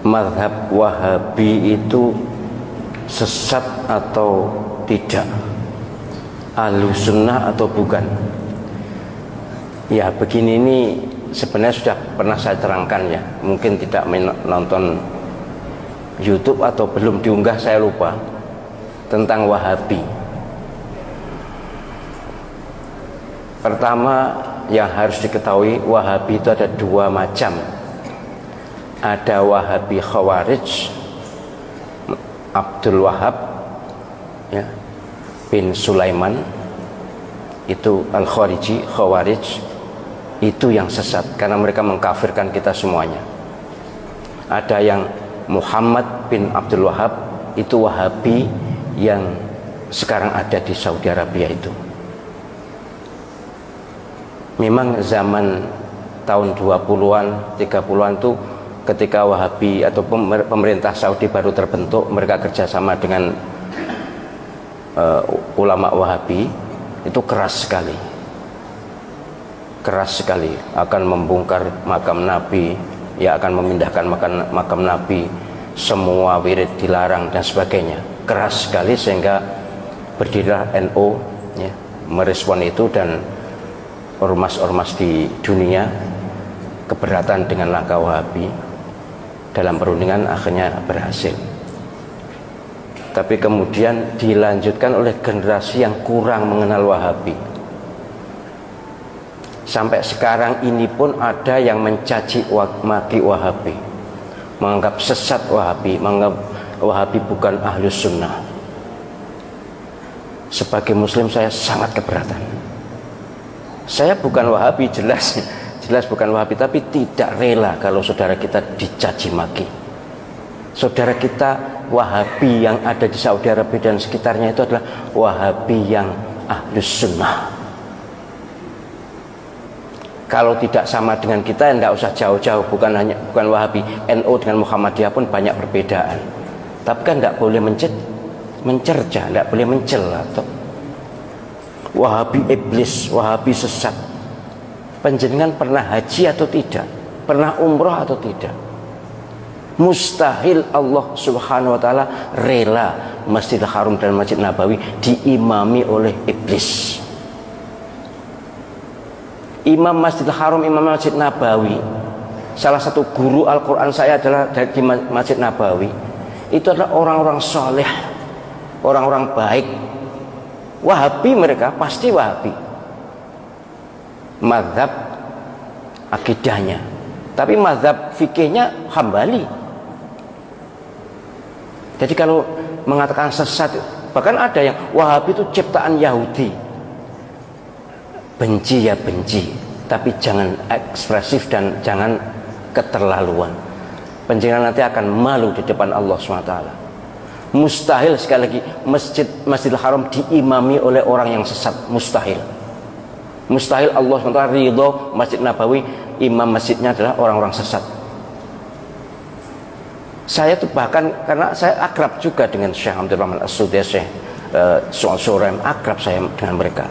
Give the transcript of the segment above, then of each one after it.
mazhab Wahabi itu sesat atau tidak, Ahlus Sunnah atau bukan? Ya begini, ini sebenarnya sudah pernah saya terangkan ya, mungkin tidak menonton YouTube atau belum diunggah, saya lupa, tentang Wahabi. Pertama yang harus diketahui, Wahabi itu ada dua macam. Ada Wahabi Khawarij, Abdul Wahab ya, bin Sulaiman, itu Al-Khariji, Khawarij, itu yang sesat karena mereka mengkafirkan kita semuanya. Ada yang Muhammad bin Abdul Wahab, itu Wahabi yang sekarang ada di Saudi Arabia. Itu memang zaman tahun 20-an 30-an tuh, ketika Wahabi atau pemerintah Saudi baru terbentuk, mereka kerjasama dengan ulama Wahabi, itu keras sekali akan membongkar makam Nabi ya, akan memindahkan makam Nabi, semua wirid dilarang dan sebagainya, keras sekali, sehingga berdirilah NU ya, merespon itu, dan ormas-ormas di dunia keberatan dengan langkah Wahabi. Dalam perundingan akhirnya berhasil, tapi kemudian dilanjutkan oleh generasi yang kurang mengenal Wahabi. Sampai sekarang ini pun ada yang mencaci maki Wahabi, menganggap sesat Wahabi, menganggap Wahabi bukan Ahlus Sunnah. Sebagai Muslim saya sangat keberatan. Saya bukan Wahabi, jelas bukan Wahabi, tapi tidak rela kalau saudara kita dicaci maki. Saudara kita Wahabi yang ada di Saudi Arabia dan sekitarnya itu adalah Wahabi yang Ahlus Sunnah. Kalau tidak sama dengan kita, tidak usah jauh-jauh, bukan Wahabi, NU dengan Muhammadiyah pun banyak perbedaan. Tapi kan tidak boleh mencerca, tidak boleh mencela. Wahabi iblis, Wahabi sesat. Panjenengan pernah haji atau tidak? Pernah umroh atau tidak? Mustahil Allah Subhanahu wa ta'ala rela Masjidil Haram dan Masjid Nabawi diimami oleh iblis. Imam Masjidil Haram, Imam Masjid Nabawi, salah satu guru Al-Quran saya adalah dari Masjid Nabawi. Itu adalah orang-orang soleh, orang-orang baik. Wahabi mereka, pasti Wahabi mazhab akidahnya, tapi mazhab fikihnya Hambali. Jadi kalau mengatakan sesat, bahkan ada yang Wahabi itu ciptaan Yahudi. Benci ya benci, tapi jangan ekspresif dan jangan keterlaluan. Panjenengan nanti akan malu di depan Allah SWT. Mustahil, sekali lagi, Masjidil Haram diimami oleh orang yang sesat, mustahil. Mustahil Allah SWT ridho Masjid Nabawi imam masjidnya adalah orang-orang sesat. Saya tuh bahkan, karena saya akrab juga dengan Syekh Abdul Rahman As-Sudais, Syekh akrab saya dengan mereka.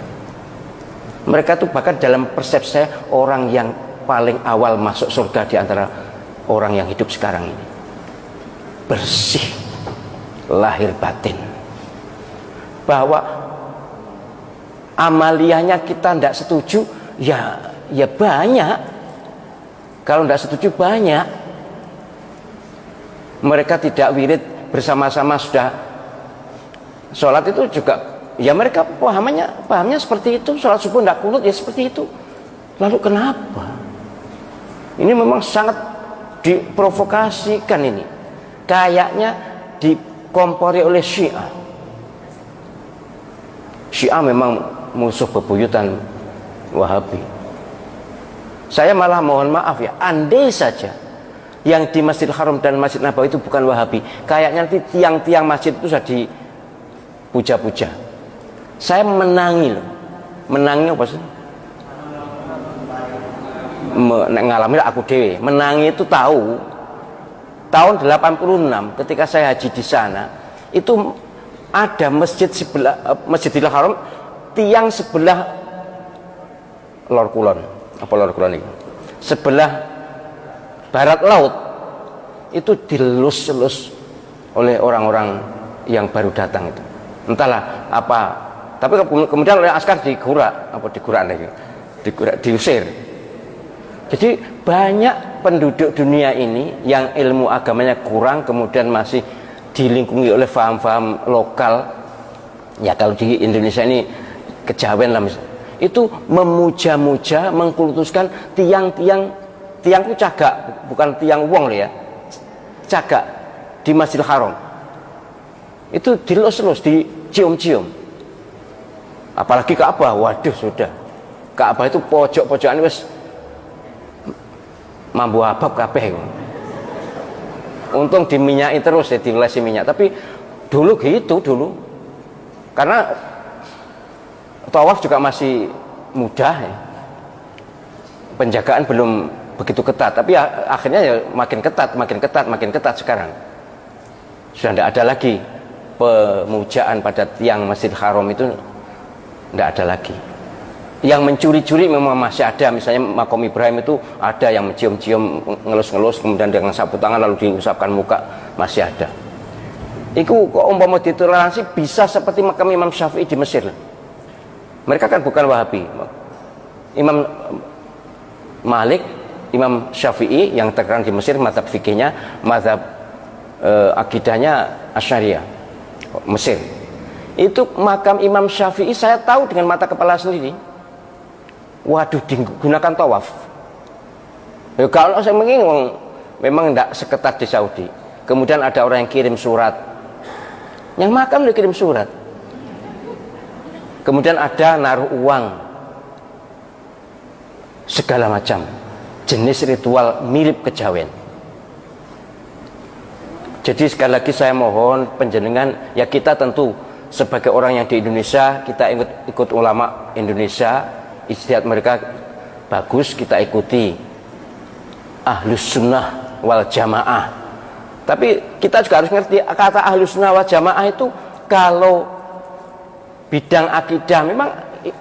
Mereka tuh bahkan dalam persepsi saya orang yang paling awal masuk surga di antara orang yang hidup sekarang ini. Bersih lahir batin. Bahwa amaliyahnya kita tidak setuju, ya banyak. Kalau tidak setuju banyak. Mereka tidak wirid bersama-sama sudah sholat itu juga, ya mereka pahamnya seperti itu. Sholat subuh tidak kunut, ya seperti itu. Lalu kenapa? Ini memang sangat diprovokasikan ini. Kayaknya dikompori oleh Syiah. Syiah memang musuh bebuyutan Wahabi. Saya malah mohon maaf ya, andai saja yang di Masjidil Haram dan Masjid Nabawi itu bukan Wahabi, kayaknya nanti tiang-tiang masjid itu sudah dipuja-puja. Saya menangi loh. Menangi apa sih? Ngalami aku dewe. Menangi itu tahu. Tahun 86 ketika saya haji di sana, itu ada masjid sebelah Masjidil Haram, tiang sebelah Lor Kulon, apa Lor Kulon ini? Sebelah barat laut itu dilus-lus oleh orang-orang yang baru datang itu. Entahlah apa, tapi kemudian oleh askar diusir. Jadi banyak penduduk dunia ini yang ilmu agamanya kurang, kemudian masih dilingkungi oleh faham-faham lokal. Ya kalau di Indonesia ini kejawen lah, itu memuja-muja, mengkultuskan tiangku cagak, bukan tiang wong loh ya, cagak di Masjidil Haram. Itu dilus-lus, dicium-cium. Apalagi Ka'bah, waduh sudah. Ka'bah itu pojok-pojokan wis mambu abab kabeh. Untung diminyaki terus ya, dilesi minyak. Tapi dulu gitu dulu. Karena tawaf juga masih mudah ya. Penjagaan belum begitu ketat, tapi akhirnya ya makin ketat sekarang. Sudah tidak ada lagi pemujaan pada tiang Masjidil Haram, itu tidak ada lagi. Yang mencuri-curi memang masih ada, misalnya Makom Ibrahim itu ada yang mencium-cium, ngelus-ngelus, kemudian dengan sapu tangan lalu diusapkan muka, masih ada. Itu kok umpama ditoleransi bisa seperti makam Imam Syafi'i di Mesir. Mereka kan bukan Wahabi. Imam Malik, Imam Syafi'i yang terkenal di Mesir, mazhab fikihnya, mazhab akidahnya Asy'ariyah, Mesir. Itu makam Imam Syafi'i saya tahu dengan mata kepala sendiri. Waduh, digunakan tawaf. Ya kalau saya mengingung, memang tidak seketat di Saudi. Kemudian ada orang yang kirim surat, yang makam dia kirim surat. Kemudian ada naruh uang, segala macam jenis ritual mirip kejawen. Jadi sekali lagi saya mohon penjenengan, ya kita tentu sebagai orang yang di Indonesia, kita ikut ulama Indonesia, ijtihad mereka bagus, kita ikuti. Ahlus sunnah wal jamaah. Tapi kita juga harus ngerti kata ahlus sunnah wal jamaah itu kalau bidang akidah memang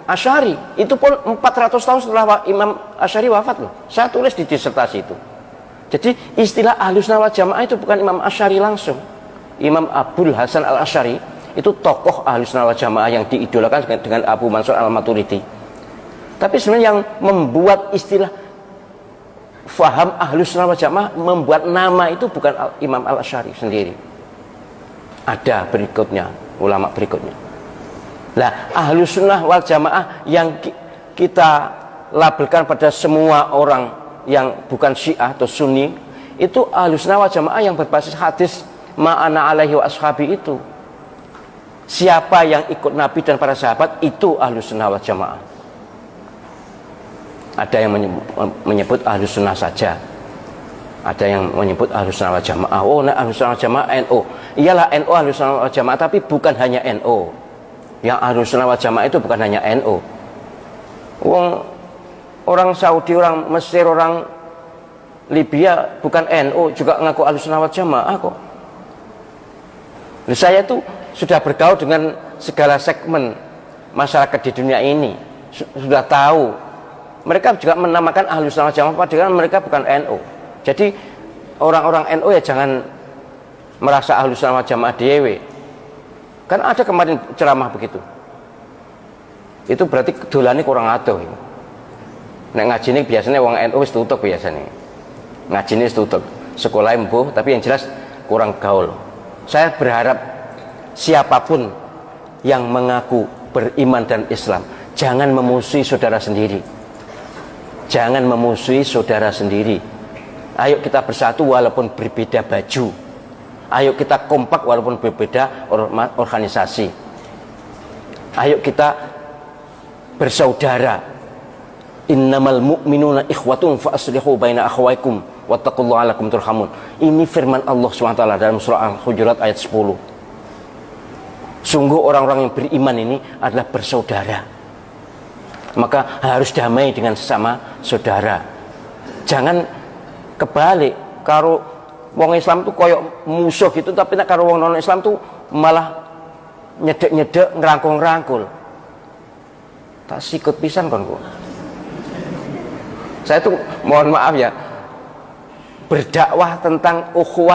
Asy'ari. Itu pun 400 tahun setelah Imam Asy'ari wafat loh. Saya tulis di disertasi itu. Jadi istilah ahlus sunnah wal jamaah itu bukan Imam Asy'ari langsung. Imam Abul Hasan al Asy'ari itu tokoh ahlus sunnah wal jamaah yang diidolakan dengan Abu Mansur al Maturidi. Tapi sebenarnya yang membuat istilah faham ahlus sunnah wal jamaah, membuat nama itu bukan Imam al Asy'ari sendiri. Ada berikutnya, ulama berikutnya. Nah, ahlus sunnah wal jamaah yang kita labelkan pada semua orang yang bukan Syiah atau Sunni, itu ahlus sunnah wal jamaah yang berbasis hadis ma'ana alaihi wa ashabi itu. Siapa yang ikut Nabi dan para sahabat itu ahlus sunnah wal jamaah. Ada yang menyebut ahlus sunnah saja, ada yang menyebut ahlus sunnah wal jamaah. Oh, nah, ahlus sunnah wal jamaah NU. Iyalah NU ahlus sunnah wal jamaah, tapi bukan hanya NU. Yang ahlus sunnah wal jamaah itu bukan hanya NU. Orang Saudi, orang Mesir, orang Libya bukan NU juga ngaku ahlus sunnah wal jamaah kok. Saya itu sudah bergaul dengan segala segmen masyarakat di dunia ini, sudah tahu. Mereka juga menamakan ahlus sunnah wal jamaah padahal mereka bukan NU. Jadi orang-orang NU ya jangan merasa ahlus sunnah wal jamaah dewe. Kan ada kemarin ceramah begitu. Itu berarti kedolane kurang adoh. Nek ngajine biasanya wong NU wis tutup biasanya. Ngajine wis tutup. Sekolah mbuh tapi yang jelas kurang gaul. Saya berharap siapapun yang mengaku beriman dan Islam, jangan memusuhi saudara sendiri. Jangan memusuhi saudara sendiri. Ayo kita bersatu walaupun berbeda baju. Ayo kita kompak walaupun berbeda organisasi. Ayo kita bersaudara. Innamal mu'minuna ikhwatun fa aslihu baina akhawaykum wattaqullaha la'allakum turhamun. Ini firman Allah SWT dalam surah Al-Hujurat ayat 10. Sungguh orang-orang yang beriman ini adalah bersaudara. Maka harus damai dengan sesama saudara. Jangan kebalik, karo wong Islam tuh koyok musuh gitu, tapi nek karo wong non Islam tuh malah nyedek-nyedek, ngerangkul-ngerangkul. Tak sikut pisan kon kok. Saya tuh mohon maaf ya, berdakwah tentang ukhuwah